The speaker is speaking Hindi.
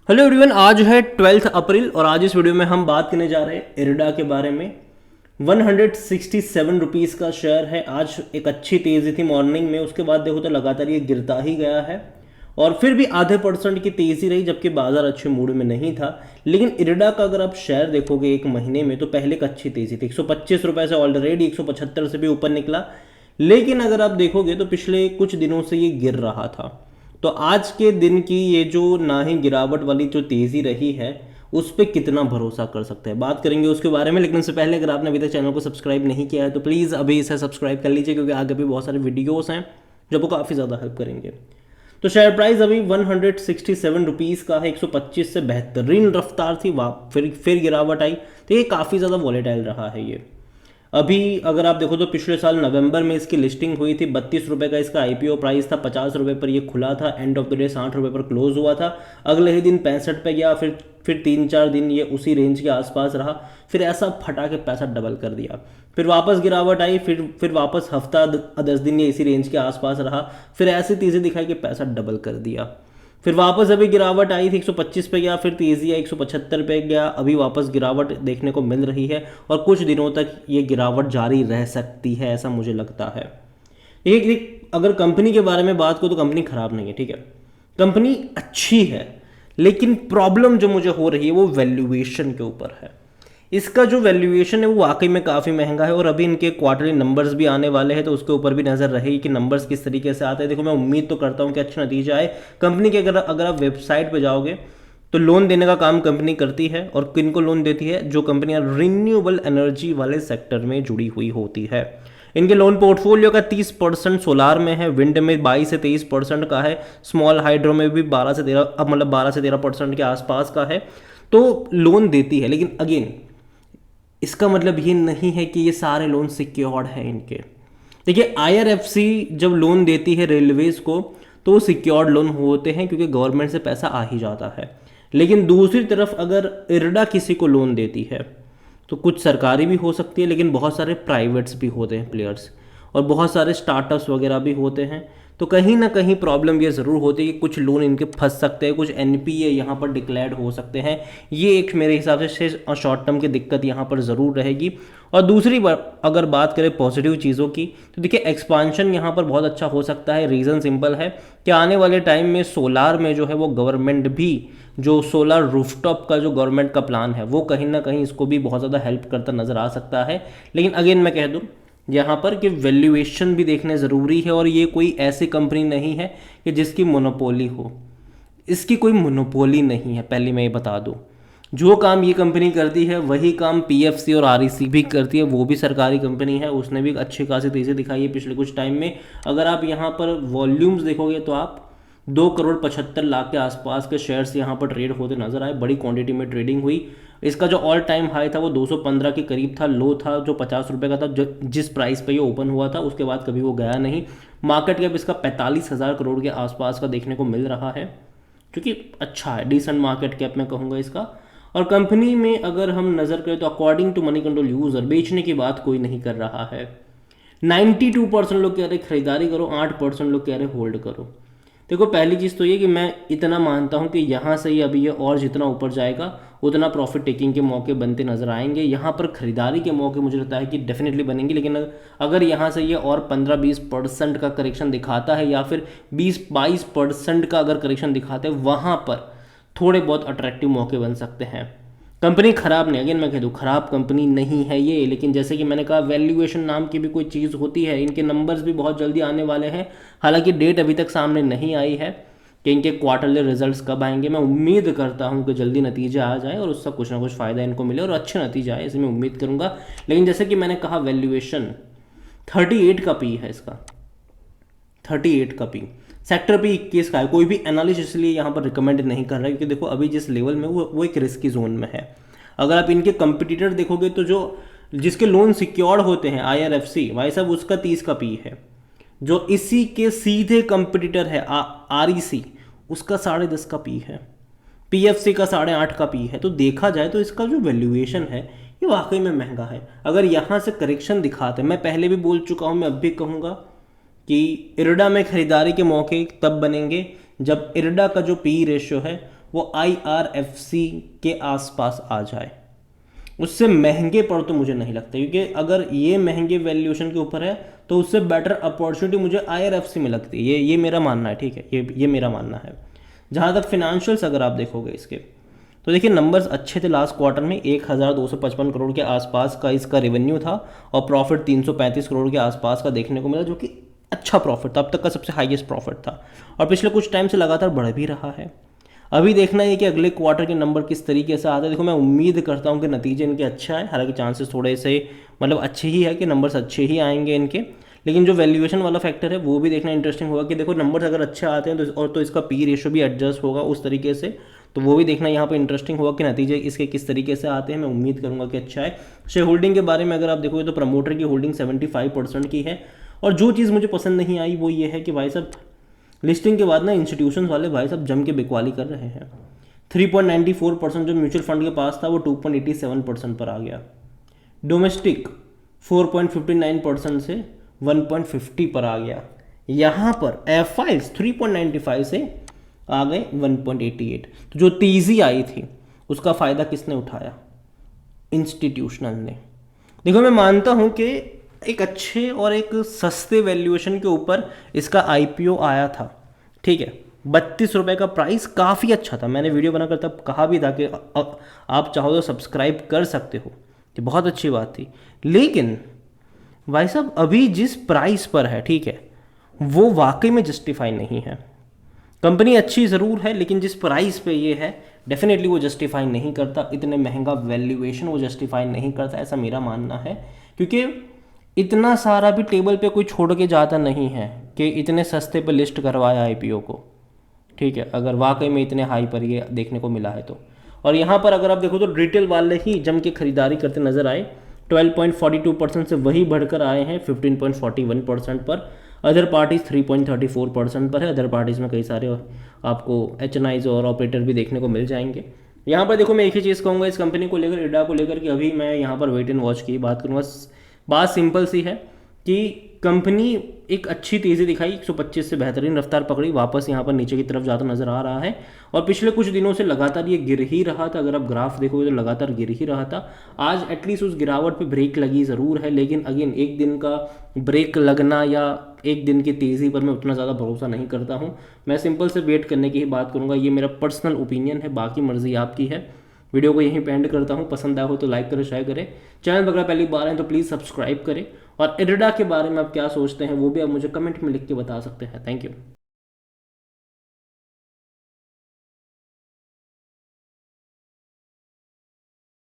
हेलो एवरीवन, आज है 12 अप्रैल और आज इस वीडियो में हम बात करने जा रहे हैं इरडा के बारे में। 167 रुपीज़ का शेयर है। आज एक अच्छी तेज़ी थी मॉर्निंग में, उसके बाद देखो तो लगातार ये गिरता ही गया है और फिर भी आधे % की तेज़ी रही, जबकि बाजार अच्छे मूड में नहीं था। लेकिन इरडा का अगर आप शेयर देखोगे एक महीने में तो पहले एक अच्छी तेज़ी थी, 125 रुपये से ऑलरेडी 175 से भी ऊपर निकला। लेकिन अगर आप देखोगे तो पिछले कुछ दिनों से ये गिर रहा था। तो आज के दिन की ये जो ना ही गिरावट वाली जो तेज़ी रही है उस पर कितना भरोसा कर सकते हैं, बात करेंगे उसके बारे में। लेकिन उससे पहले अगर आपने अभी तक चैनल को सब्सक्राइब नहीं किया है तो प्लीज़ अभी इसे सब्सक्राइब कर लीजिए, क्योंकि आगे भी बहुत सारे वीडियोस हैं जो आपको काफ़ी ज़्यादा हेल्प करेंगे। तो शेयर प्राइस अभी 167 रुपीज़ का है। 125 से बेहतरीन रफ्तार थी, फिर गिरावट आई, तो ये काफ़ी ज़्यादा वॉलेटाइल रहा है ये। अभी अगर आप देखो तो पिछले साल नवंबर में इसकी लिस्टिंग हुई थी, 32 रुपये का इसका आईपीओ प्राइस था, 50 रुपये पर ये खुला था, एंड ऑफ द डे 60 रुपये पर क्लोज हुआ था। अगले ही दिन 65 पे गया, फिर 3-4 दिन ये उसी रेंज के आसपास रहा, फिर ऐसा फटा के पैसा डबल कर दिया, फिर वापस गिरावट आई, फिर वापस हफ्ता 10 दिन ये इसी रेंज के आसपास रहा, फिर ऐसी तेज़ी दिखाई कि पैसा डबल कर दिया। फिर वापस अभी गिरावट आई थी, 125 पे गया, फिर तेजी आई 175 पे गया, अभी वापस गिरावट देखने को मिल रही है और कुछ दिनों तक ये गिरावट जारी रह सकती है, ऐसा मुझे लगता है। एक अगर कंपनी के बारे में बात करूँ तो कंपनी खराब नहीं है, ठीक है, कंपनी अच्छी है। लेकिन प्रॉब्लम जो मुझे हो रही है वो वैल्यूएशन के ऊपर है। इसका जो वैल्यूएशन है वो वाकई में काफ़ी महंगा है और अभी इनके क्वार्टरली नंबर्स भी आने वाले हैं, तो उसके ऊपर भी नज़र रहेगी कि नंबर्स किस तरीके से आते हैं। देखो, मैं उम्मीद तो करता हूँ कि अच्छा नतीजा आए कंपनी के। अगर आप वेबसाइट पर जाओगे तो लोन देने का काम कंपनी करती है, और किन को लोन देती है? जो कंपनियां रिन्यूएबल एनर्जी वाले सेक्टर में जुड़ी हुई होती है। इनके लोन पोर्टफोलियो का 30% सोलार में है, विंड में 22 से 23% का है, स्मॉल हाइड्रो में भी 12 से 13% के आसपास का है। तो लोन देती है, लेकिन अगेन इसका मतलब ये नहीं है कि ये सारे लोन सिक्योर्ड हैं इनके। देखिए, आईआरएफसी जब लोन देती है रेलवेज को तो वो सिक्योर्ड लोन होते हैं, क्योंकि गवर्नमेंट से पैसा आ ही जाता है। लेकिन दूसरी तरफ अगर इरडा किसी को लोन देती है तो कुछ सरकारी भी हो सकती है, लेकिन बहुत सारे प्राइवेट्स भी होते हैं प्लेयर्स, और बहुत सारे स्टार्टअप्स वगैरह भी होते हैं। तो कहीं ना कहीं प्रॉब्लम ये ज़रूर होती है कि कुछ लोन इनके फंस सकते हैं, कुछ एनपीए यहाँ पर डिक्लेयर्ड हो सकते हैं। ये एक मेरे हिसाब से शॉर्ट टर्म की दिक्कत यहाँ पर ज़रूर रहेगी। और दूसरी बार अगर बात करें पॉजिटिव चीज़ों की, तो देखिए एक्सपांशन यहाँ पर बहुत अच्छा हो सकता है। रीज़न सिंपल है कि आने वाले टाइम में सोलार में जो है वो गवर्नमेंट भी, जो सोलर रूफटॉप का जो गवर्नमेंट का प्लान है वो कहीं ना कहीं इसको भी बहुत ज़्यादा हेल्प करता नज़र आ सकता है। लेकिन अगेन मैं कह दूँ यहाँ पर कि वैल्यूएशन भी देखने ज़रूरी है, और ये कोई ऐसी कंपनी नहीं है कि जिसकी मोनोपोली हो। इसकी कोई मोनोपोली नहीं है, पहले मैं ये बता दूँ। जो काम ये कंपनी करती है वही काम पीएफसी और आरईसी भी करती है, वो भी सरकारी कंपनी है, उसने भी अच्छी खासी तेज़ी दिखाई है पिछले कुछ टाइम में। अगर आप यहाँ पर वॉल्यूम्स देखोगे तो आप 2,75,00,000 के आसपास के शेयर्स यहाँ पर ट्रेड होते नजर आए, बड़ी क्वांटिटी में ट्रेडिंग हुई। इसका जो ऑल टाइम हाई था वो 215 के करीब था, लो था जो 50 रुपये का था, जिस प्राइस पे ये ओपन हुआ था उसके बाद कभी वो गया नहीं। मार्केट कैप इसका 45,000 करोड़ के आसपास का देखने को मिल रहा है, क्योंकि अच्छा है, डिसेंट मार्केट कैप मैं कहूँगा इसका। और कंपनी में अगर हम नज़र करें तो according to Moneycontrol user बेचने की बात कोई नहीं कर रहा है। 92% लोग कह रहे खरीदारी करो, 8% लोग कह रहे होल्ड करो। देखो, पहली चीज़ तो ये कि मैं इतना मानता हूँ कि यहाँ से ही अभी ये और जितना ऊपर जाएगा उतना प्रॉफिट टेकिंग के मौके बनते नज़र आएंगे। यहाँ पर खरीदारी के मौके मुझे लगता है कि डेफिनेटली बनेंगे। लेकिन अगर यहाँ से ये और 15-20% का करेक्शन दिखाता है, या फिर 20-22% का अगर करेक्शन दिखाते हैं, वहाँ पर थोड़े बहुत अट्रैक्टिव मौके बन सकते हैं। कंपनी खराब नहीं, अगेन मैं कह दूँ खराब कंपनी नहीं है ये। लेकिन जैसे कि मैंने कहा, वैल्यूएशन नाम की भी कोई चीज़ होती है। इनके नंबर्स भी बहुत जल्दी आने वाले हैं, हालांकि डेट अभी तक सामने नहीं आई है कि इनके क्वार्टरली रिजल्ट्स कब आएंगे। मैं उम्मीद करता हूं कि जल्दी नतीजा आ जाए और उसका कुछ ना कुछ फ़ायदा इनको मिले और अच्छा नतीजा आए, इसे मैं उम्मीद करूंगा। लेकिन जैसे कि मैंने कहा, वैल्यूएशन 38 का पी है इसका, 38 का पी, सेक्टर पे 21 का है। कोई भी एनालिस्ट इसलिए यहाँ पर रिकमेंड नहीं कर रहा है, क्योंकि देखो अभी जिस लेवल में वो एक रिस्की जोन में है। अगर आप इनके कंपिटिटर देखोगे तो जो जिसके लोन सिक्योर्ड होते हैं, आईआरएफसी भाई साहब, उसका 30 का पी है। जो इसी के सीधे कंपिटिटर है आरईसी, उसका 10.5 का पी है। पीएफसी का 8.5 का पी है। तो देखा जाए तो इसका जो वैल्यूएशन है ये वाकई में महंगा है। अगर यहाँ से करेक्शन दिखाते, मैं पहले भी बोल चुका हूँ, मैं अब भी कहूँगा कि इरडा में खरीदारी के मौके तब बनेंगे जब इरडा का जो पी रेशियो है वो IRFC के आसपास आ जाए। उससे महंगे पर तो मुझे नहीं लगता, क्योंकि अगर ये महंगे वैल्यूएशन के ऊपर है तो उससे बेटर अपॉर्चुनिटी मुझे IRFC में लगती है। ये मेरा मानना है, ठीक है, ये मेरा मानना है। जहाँ तक फिनेंशियल्स अगर आप देखोगे इसके, तो देखिए नंबर्स अच्छे थे। लास्ट क्वार्टर में 1255 करोड़ के आसपास का इसका रेवेन्यू था और प्रॉफिट 335 करोड़ के आसपास का देखने को मिला, जो कि अच्छा प्रॉफिट था, अब तक का सबसे हाईएस्ट प्रॉफिट था और पिछले कुछ टाइम से लगातार बढ़ भी रहा है। अभी देखना है कि अगले क्वार्टर के नंबर किस तरीके से आते हैं। देखो मैं उम्मीद करता हूँ कि नतीजे इनके अच्छा है, हालांकि चांसेस थोड़े से मतलब अच्छे ही है कि नंबर्स अच्छे ही आएंगे इनके, लेकिन जो वैल्यूएशन वाला फैक्टर है वो भी देखना इंटरेस्टिंग होगा कि देखो नंबर्स अगर अच्छे आते हैं तो इसका पी रेशो भी एडजस्ट होगा उस तरीके से, तो वो भी देखना यहाँ पर इंटरेस्टिंग होगा कि नतीजे इसके किस तरीके से आते हैं। मैं उम्मीद करूँगा कि अच्छा है। शेयर होल्डिंग के बारे में अगर आप देखोगे तो प्रमोटर की होल्डिंग 75% की है, और जो चीज़ मुझे पसंद नहीं आई वो ये है कि भाई साहब लिस्टिंग के बाद ना इंस्टीट्यूशंस वाले भाई साहब जम के बिकवाली कर रहे हैं। 3.94% जो म्यूचुअल फंड के पास था वो 2.87% पर आ गया। डोमेस्टिक 4.59% से 1.50 पर आ गया। यहाँ पर FIs 3.95 से आ गए 1.88। तो जो तेज़ी आई थी उसका फ़ायदा किसने उठाया? इंस्टीट्यूशनल ने। देखो मैं मानता हूँ कि एक अच्छे और एक सस्ते वैल्यूएशन के ऊपर इसका IPO आया था, ठीक है। 32 रुपये का प्राइस काफ़ी अच्छा था। मैंने वीडियो बनाकर तब कहा भी था कि आप चाहो तो सब्सक्राइब कर सकते हो, ये बहुत अच्छी बात थी। लेकिन भाई साहब अभी जिस प्राइस पर है, ठीक है, वो वाकई में जस्टिफाई नहीं है। कंपनी अच्छी ज़रूर है लेकिन जिस प्राइस पे ये है डेफिनेटली वो जस्टिफाई नहीं करता। इतने महंगा वैल्यूएशन वो जस्टिफाई नहीं करता, ऐसा मेरा मानना है। क्योंकि इतना सारा भी टेबल पे कोई छोड़ के जाता नहीं है कि इतने सस्ते पे लिस्ट करवाया IPO को, ठीक है, अगर वाकई में इतने हाई पर ये देखने को मिला है तो। और यहाँ पर अगर आप देखो तो रिटेल वाले ही जम के खरीदारी करते नजर आए। 12.42% से वही बढ़कर आए हैं 15.41% पर। अदर पार्टीज 3.34% पर है। अदर पार्टीज में कई सारे आपको HNIs और ऑपरेटर भी देखने को मिल जाएंगे। यहाँ पर देखो मैं एक ही चीज़ कहूँगा इस कंपनी को लेकर, इडा को लेकर, कि अभी मैं यहाँ पर वेट एंड वॉच की बात करूँगा। बात सिंपल सी है कि कंपनी एक अच्छी तेज़ी दिखाई, 125 से बेहतरीन रफ्तार पकड़ी, वापस यहाँ पर नीचे की तरफ जाता नजर आ रहा है और पिछले कुछ दिनों से लगातार ये गिर ही रहा था। अगर आप ग्राफ देखोगे तो लगातार गिर ही रहा था। आज एटलीस्ट उस गिरावट पे ब्रेक लगी ज़रूर है, लेकिन अगेन एक दिन का ब्रेक लगना या एक दिन की तेज़ी पर मैं उतना ज़्यादा भरोसा नहीं करता हूँ। मैं सिंपल से वेट करने की ही बात करूँगा। ये मेरा पर्सनल ओपिनियन है, बाकी मर्जी आपकी है। वीडियो को यहीं पे एंड करता हूँ। पसंद आया हो तो लाइक करें, शेयर करें। चैनल पर अगर पहली बार है तो प्लीज़ सब्सक्राइब करें। और इरडा के बारे में आप क्या सोचते हैं वो भी आप मुझे कमेंट में लिख के बता सकते हैं। Thank you.